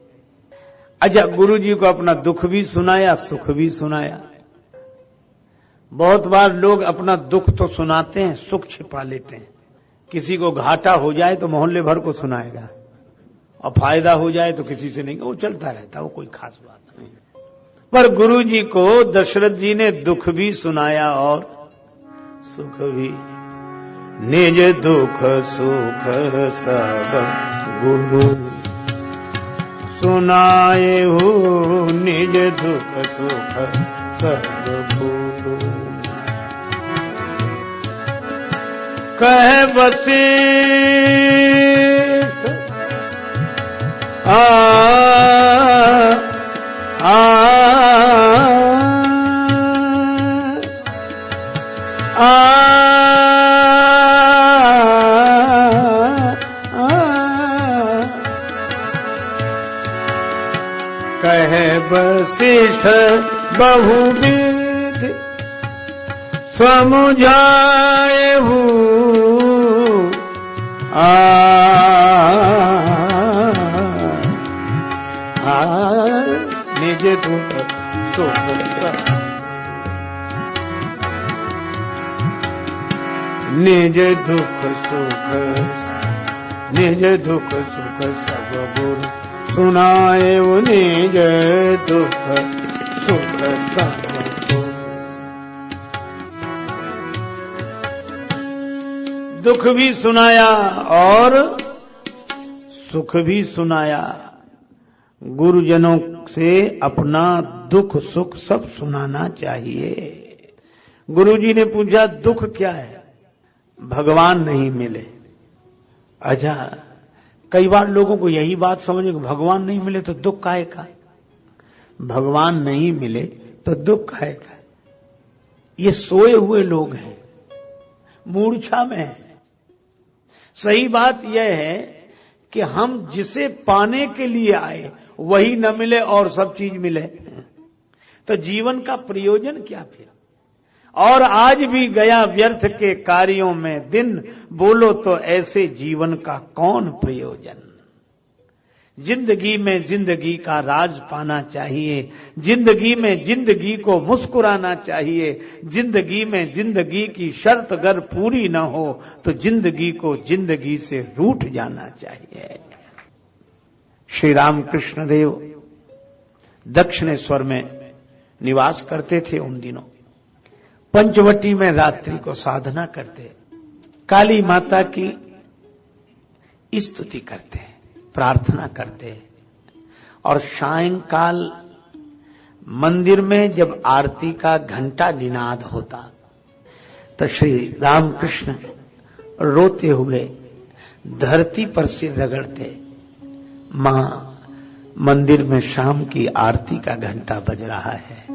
अच्छा, गुरु जी को अपना दुख भी सुनाया, सुख भी सुनाया। बहुत बार लोग अपना दुख तो सुनाते हैं, सुख छिपा लेते हैं। किसी को घाटा हो जाए तो मोहल्ले भर को सुनाएगा, और फायदा हो जाए तो किसी से नहीं, वो चलता रहता, वो कोई खास बात नहीं। पर गुरु जी को दशरथ जी ने दुख भी सुनाया और सुख भी। निज दुख सुख सब गुरु सुनाए हो, निज दुख सुख सब गुरु। कह वशिष्ठ कह वशिष्ठ बहुविध समुझाए हूँ। निज दुख सुख निज दुख सुख निज दुख सुख सब गुरु सुनाए वो, निज दुख सुख सब गुरु। दुख भी सुनाया और सुख भी सुनाया। गुरुजनों से अपना दुख सुख सब सुनाना चाहिए। गुरुजी ने पूछा दुख क्या है? भगवान नहीं मिले। अच्छा, कई बार लोगों को यही बात समझे कि भगवान नहीं मिले तो दुख काहे का? भगवान नहीं मिले तो दुख काहे का? ये सोए हुए लोग हैं, मूर्छा में है। सही बात यह है कि हम जिसे पाने के लिए आए वही न मिले और सब चीज मिले तो जीवन का प्रयोजन क्या फिर? और आज भी गया व्यर्थ के कार्यों में दिन, बोलो तो ऐसे जीवन का कौन प्रयोजन? जिंदगी में जिंदगी का राज पाना चाहिए, जिंदगी में जिंदगी को मुस्कुराना चाहिए, जिंदगी में जिंदगी की शर्त अगर पूरी न हो तो जिंदगी को जिंदगी से रूठ जाना चाहिए। श्री रामकृष्ण देव दक्षिणेश्वर में निवास करते थे। उन दिनों पंचवटी में रात्रि को साधना करते। काली माता की स्तुति करते, प्रार्थना करते। और सायंकाल मंदिर में जब आरती का घंटा निनाद होता तो श्री रामकृष्ण रोते हुए धरती पर सिर रगड़ते, मां, मंदिर में शाम की आरती का घंटा बज रहा है,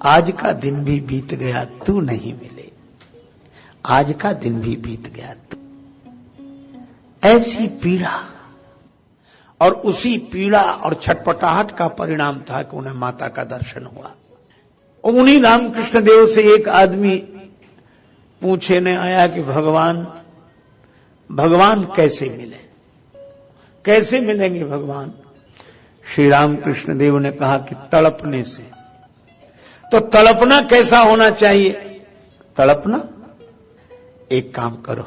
आज का दिन भी बीत गया, तू नहीं मिले, आज का दिन भी बीत गया तू। ऐसी पीड़ा, और उसी पीड़ा और छटपटाहट का परिणाम था कि उन्हें माता का दर्शन हुआ। उन्हीं रामकृष्ण देव से एक आदमी पूछने आया कि भगवान कैसे मिले, कैसे मिलेंगे भगवान? श्री रामकृष्ण देव ने कहा कि तड़पने से। तो तड़पना कैसा होना चाहिए? तड़पना, एक काम करो,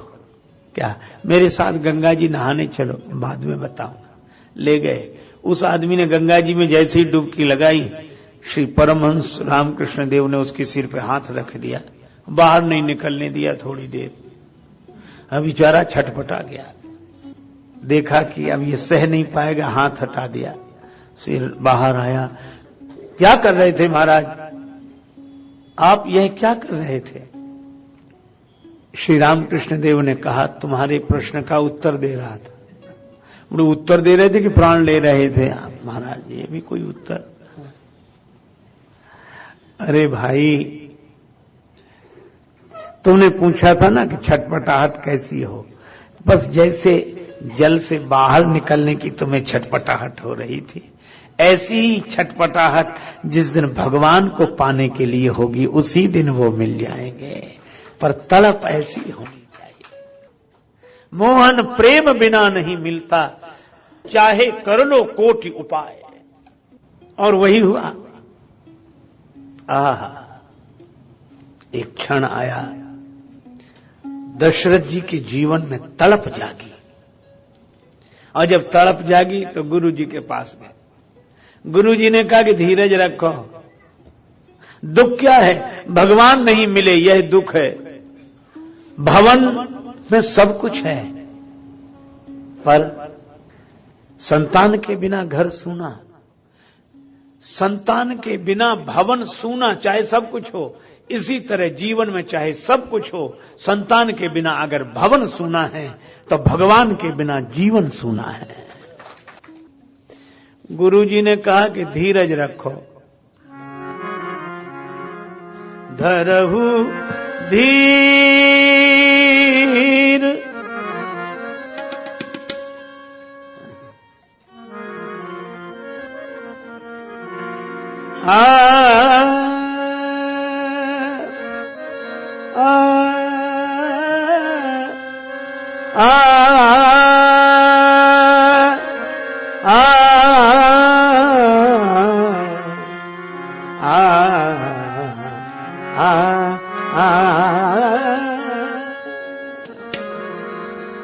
क्या मेरे साथ गंगा जी नहाने चलो, बाद में बताऊंगा। ले गए। उस आदमी ने गंगा जी में जैसे ही डुबकी लगाई, श्री परमहंस रामकृष्ण देव ने उसके सिर पे हाथ रख दिया, बाहर नहीं निकलने दिया थोड़ी देर। अब बेचारा छटपटा गया, देखा कि अब ये सह नहीं पाएगा, हाथ हटा दिया, सिर बाहर आया। क्या कर रहे थे महाराज आप, यह क्या कर रहे थे? श्री रामकृष्ण देव ने कहा, तुम्हारे प्रश्न का उत्तर दे रहा था। बोले उत्तर दे रहे थे कि प्राण ले रहे थे आप? महाराज ये भी कोई उत्तर? अरे भाई, तुमने पूछा था ना कि छटपटाहट कैसी हो, बस जैसे जल से बाहर निकलने की तुम्हें छटपटाहट हो रही थी, ऐसी ही छटपटाहट जिस दिन भगवान को पाने के लिए होगी उसी दिन वो मिल जाएंगे। पर तड़प ऐसी होनी चाहिए। मोहन प्रेम बिना नहीं मिलता, चाहे कर लो कोटि उपाय। और वही हुआ। एक क्षण आया, दशरथ जी के जीवन में तड़प जागी, और जब तड़प जागी तो गुरु जी के पास गए। गुरु जी ने कहा कि धीरज रखो, दुख क्या है? भगवान नहीं मिले, यह दुख है। भवन में सब कुछ है, पर संतान के बिना घर सूना, संतान के बिना भवन सूना, चाहे सब कुछ हो। इसी तरह जीवन में चाहे सब कुछ हो, संतान के बिना अगर भवन सूना है तो भगवान के बिना जीवन सूना है। गुरुजी ने कहा कि धीरज रखो, धरहु धीर,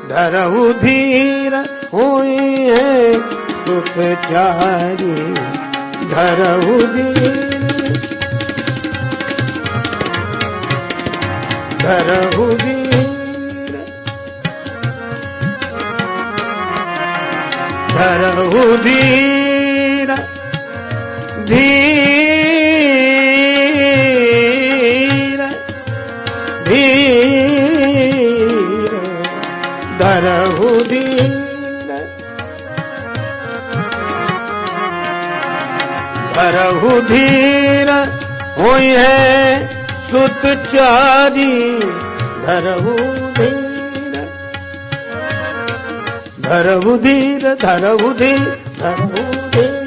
धरहु धीर हुई है सुखचारी, धरहु धीर, धरहु धीर, धरहु धीर, धीर धीर, धरहु धीर, धरहु धीर होई है सुतचारी, धरहु धीर, धरहु धीर, धरहु धीर, धरहु धीर।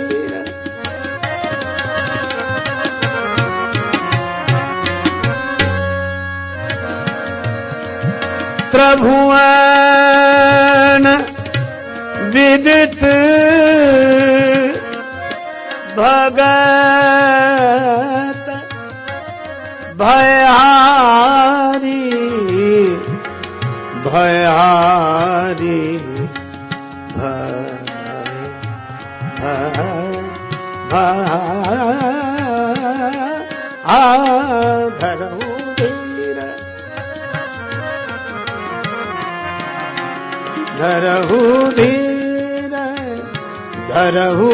त्रिभुवन विदित भगत भयहारी, भयहारी, धरहु धीर, धरहु धीर धरहु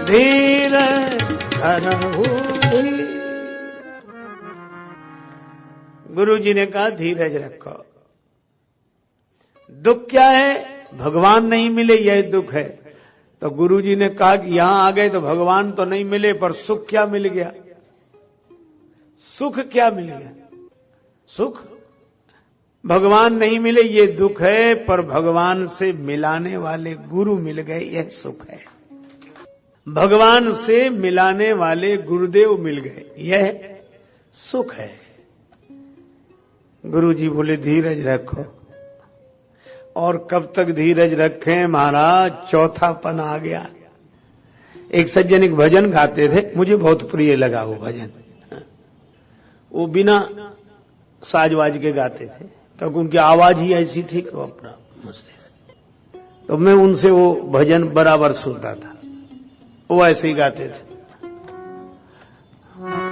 धीर धरहु धीर। गुरु जी ने कहा धीरज रखो। दुख क्या है? भगवान नहीं मिले, यह दुख है। तो गुरु जी ने कहा कि यहां आ गए तो भगवान तो नहीं मिले, पर सुख क्या मिल गया? सुख क्या मिल गया? सुख भगवान नहीं मिले ये दुख है, पर भगवान से मिलाने वाले गुरु मिल गए, यह सुख है। भगवान से मिलाने वाले गुरुदेव मिल गए, यह सुख है। गुरु जी बोले धीरज रखो। और कब तक धीरज रखें महाराज? चौथापन आ गया। एक सज्जन एक भजन गाते थे, मुझे बहुत प्रिय लगा वो भजन। वो बिना साजवाज के गाते थे, क्योंकि उनकी आवाज ही ऐसी थी कि वो अपना मस्त थे। तो मैं उनसे वो भजन बराबर सुनता था। वो ऐसे ही गाते थे,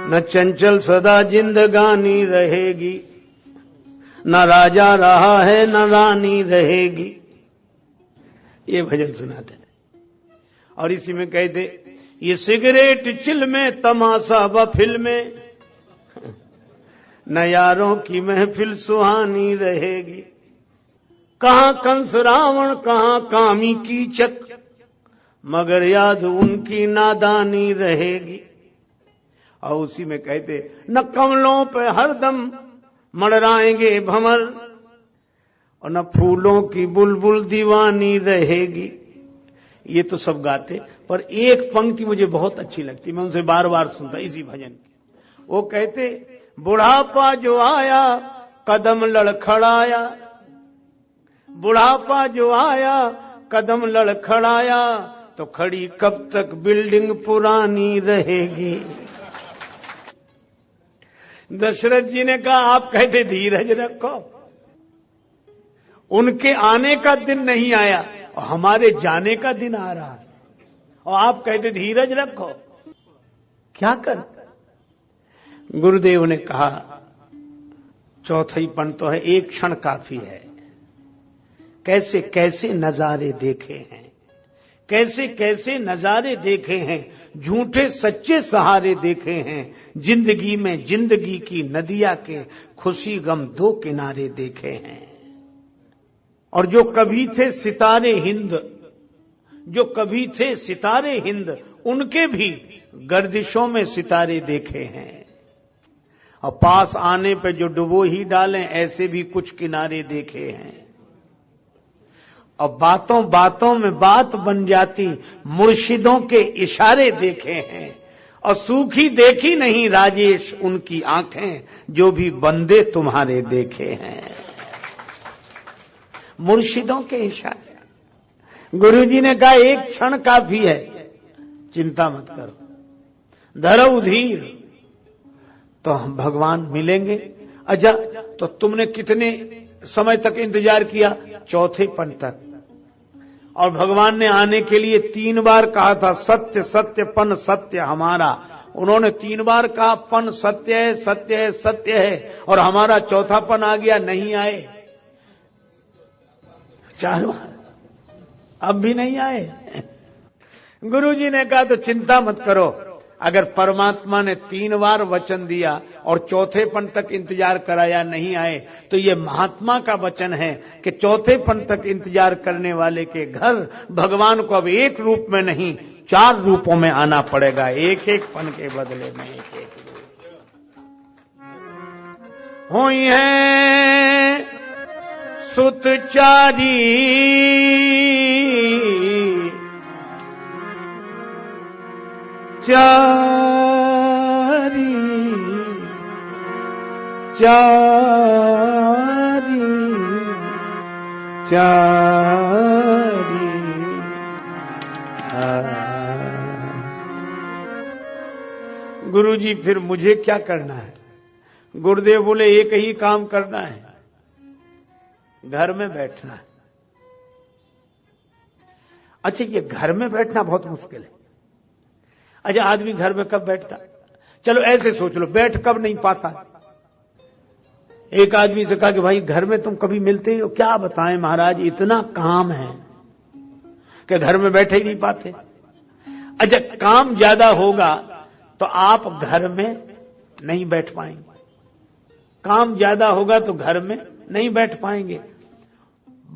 न चंचल सदा जिंदगानी रहेगी, न राजा रहा है न रानी रहेगी। ये भजन सुनाते थे। और इसी में कहते, ये सिगरेट चिल में तमाशा बफिल में, न यारों की महफिल सुहानी रहेगी। कहां कंस रावण कहां कामी कीचक, मगर याद उनकी नादानी रहेगी। और उसी में कहते, न कमलों पे हरदम मड़राएंगे भंवर, और न फूलों की बुलबुल दीवानी रहेगी। ये तो सब गाते, पर एक पंक्ति मुझे बहुत अच्छी लगती, मैं उनसे बार बार सुनता इसी भजन की। वो कहते, बुढ़ापा जो आया कदम लड़खड़ाया, बुढ़ापा जो आया कदम लड़खड़ाया, तो खड़ी कब तक बिल्डिंग पुरानी रहेगी। दशरथ जी ने कहा आप कहते धीरज रखो, उनके आने का दिन नहीं आया और हमारे जाने का दिन आ रहा है, और आप कहते धीरज रखो। क्या कर? गुरुदेव ने कहा चौथाईपन तो है, एक क्षण काफी है। कैसे कैसे नजारे देखे हैं, कैसे कैसे नजारे देखे हैं, झूठे सच्चे सहारे देखे हैं। जिंदगी में जिंदगी की नदिया के खुशी गम दो किनारे देखे हैं। और जो कभी थे सितारे हिंद, जो कभी थे सितारे हिंद, उनके भी गर्दिशों में सितारे देखे हैं। और पास आने पे जो डुबो ही डालें, ऐसे भी कुछ किनारे देखे हैं। और बातों बातों में बात बन जाती, मुर्शिदों के इशारे देखे हैं। और सूखी देखी नहीं राजेश उनकी आंखें, जो भी बंदे तुम्हारे देखे हैं। मुर्शिदों के इशारे। गुरुजी ने कहा एक क्षण काफी है, चिंता मत करो, धरो धीर, तो हम भगवान मिलेंगे। अच्छा, तो तुमने कितने समय तक इंतजार किया? चौथेपन तक। और भगवान ने आने के लिए 3 बार कहा था, सत्य सत्य पन सत्य हमारा। उन्होंने 3 बार कहा पन सत्य है, सत्य है, सत्य है, और हमारा चौथापन आ गया, नहीं आए। 4 बार, अब भी नहीं आए। गुरुजी ने कहा तो चिंता मत करो, अगर परमात्मा ने 3 बार वचन दिया और चौथेपन तक इंतजार कराया, नहीं आए, तो ये महात्मा का वचन है कि चौथेपन तक इंतजार करने वाले के घर भगवान को अब एक रूप में नहीं 4 रूपों में आना पड़ेगा, एक एक पन के बदले में एक एक रूप। हुई है सुतचारी चारी चारी चारी। गुरुजी फिर मुझे क्या करना है? गुरुदेव बोले एक ही काम करना है, घर में बैठना है। अच्छा, ये घर में बैठना बहुत मुश्किल है। अच्छा, आदमी घर में कब बैठता? चलो ऐसे सोच लो, बैठ कब नहीं पाता? एक आदमी से कहा कि भाई घर में तुम कभी मिलते ही हो? क्या बताएं महाराज, इतना काम है कि घर में बैठे ही नहीं पाते। अच्छा, काम ज्यादा होगा तो आप घर में नहीं बैठ पाएंगे, काम ज्यादा होगा तो घर में नहीं बैठ पाएंगे।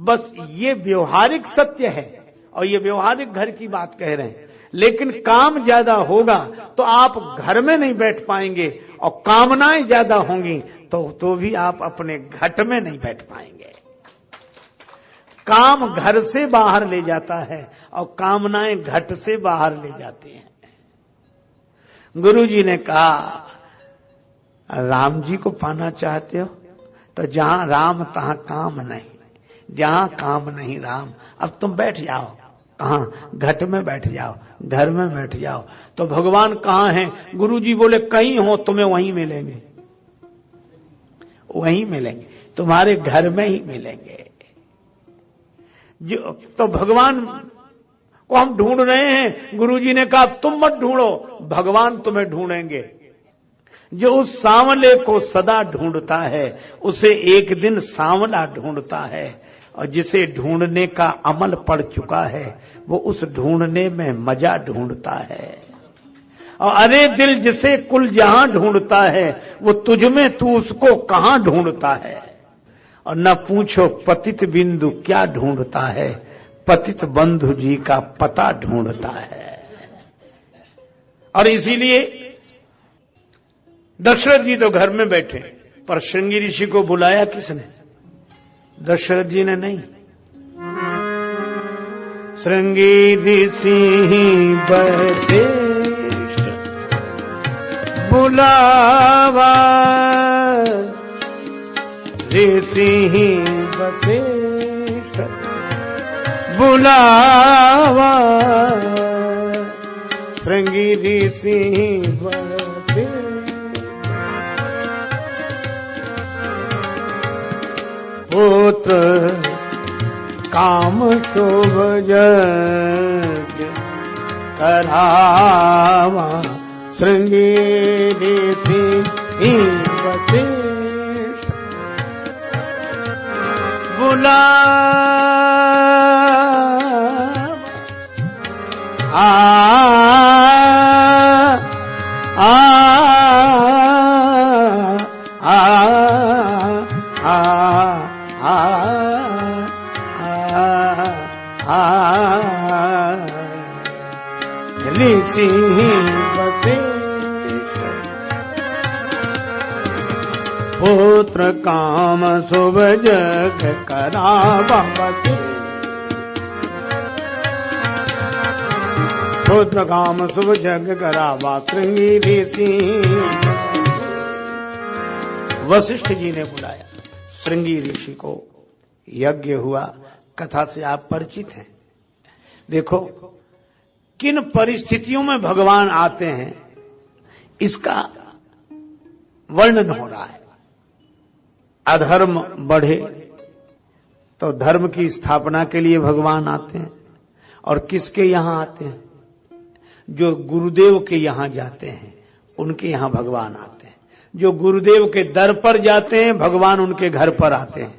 बस ये व्यवहारिक सत्य है और ये व्यवहारिक घर की बात कह रहे हैं। लेकिन काम ज्यादा होगा तो आप घर में नहीं बैठ पाएंगे और कामनाएं ज्यादा होंगी तो भी आप अपने घट में नहीं बैठ पाएंगे। काम घर से बाहर ले जाता है और कामनाएं घट से बाहर ले जाती हैं। गुरुजी ने कहा, राम जी को पाना चाहते हो तो जहां राम तहां काम नहीं, जहां काम नहीं राम। अब तुम बैठ जाओ, कहां? घट में बैठ जाओ, घर में बैठ जाओ। तो भगवान कहां हैं? गुरुजी बोले कहीं हो तुम्हें वहीं मिलेंगे, वहीं मिलेंगे, तुम्हारे घर में ही मिलेंगे। जो तो भगवान को हम ढूंढ रहे हैं। गुरुजी ने कहा तुम मत ढूंढो, भगवान तुम्हें ढूंढेंगे। जो उस सांवले को सदा ढूंढता है उसे एक दिन सांवला ढूंढता है, और जिसे ढूंढने का अमल पड़ चुका है वो उस ढूंढने में मजा ढूंढता है। और अरे दिल जिसे कुल जहां ढूंढता है वो तुझ में तू उसको कहां ढूंढता है। और न पूछो पतित बिंदु क्या ढूंढता है, पतित बंधु जी का पता ढूंढता है। और इसीलिए दशरथ जी तो घर में बैठे, पर श्रृंगी ऋषि को बुलाया किसने? दशरथ जी ने नहीं। श्रृंगी ऋषि वशिष्ठ बुलावा, ऋषि वशिष्ठ बुलावा, श्रृंगी ऋषि वशिष्ठ पुत्र काम शुभ यज्ञ करावा, श्रृंगी ऋषि वशिष्ठ बुला आ आ ऋषि वशिष्ठ पुत्र काम शुभ यज्ञ करावा, पुत्र काम शुभ यज्ञ करावा, श्रृंगी ऋषि। वशिष्ठ जी ने बुलाया श्रृंगी ऋषि को, यज्ञ हुआ। कथा से आप परिचित हैं। देखो किन परिस्थितियों में भगवान आते हैं इसका वर्णन हो रहा है। अधर्म बढ़े तो धर्म की स्थापना के लिए भगवान आते हैं। और किसके यहां आते हैं? जो गुरुदेव के यहां जाते हैं उनके यहां भगवान आते हैं। जो गुरुदेव के दर पर जाते हैं भगवान उनके घर पर आते हैं।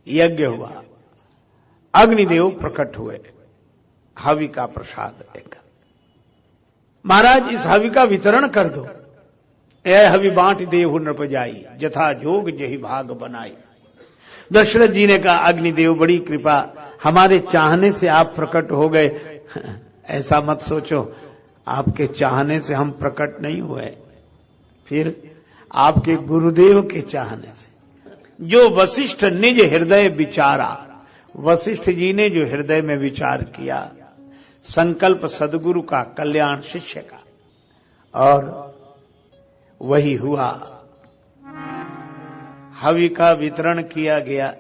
यज्ञ हुआ, अग्निदेव प्रकट हुए, हवि का प्रसाद लेकर। महाराज इस हवि का वितरण कर दो। ए हवि बांट देहु नृप जाई, जथा जोग जही भाग बनाई। दशरथ जी ने कहा अग्निदेव बड़ी कृपा, हमारे चाहने से आप प्रकट हो गए। ऐसा मत सोचो, आपके चाहने से हम प्रकट नहीं हुए, फिर आपके गुरुदेव के चाहने से। जो वशिष्ठ निज हृदय विचारा, वशिष्ठ जी ने जो हृदय में विचार किया, संकल्प सदगुरु का, कल्याण शिष्य का, और वही हुआ। हवि का वितरण किया गया।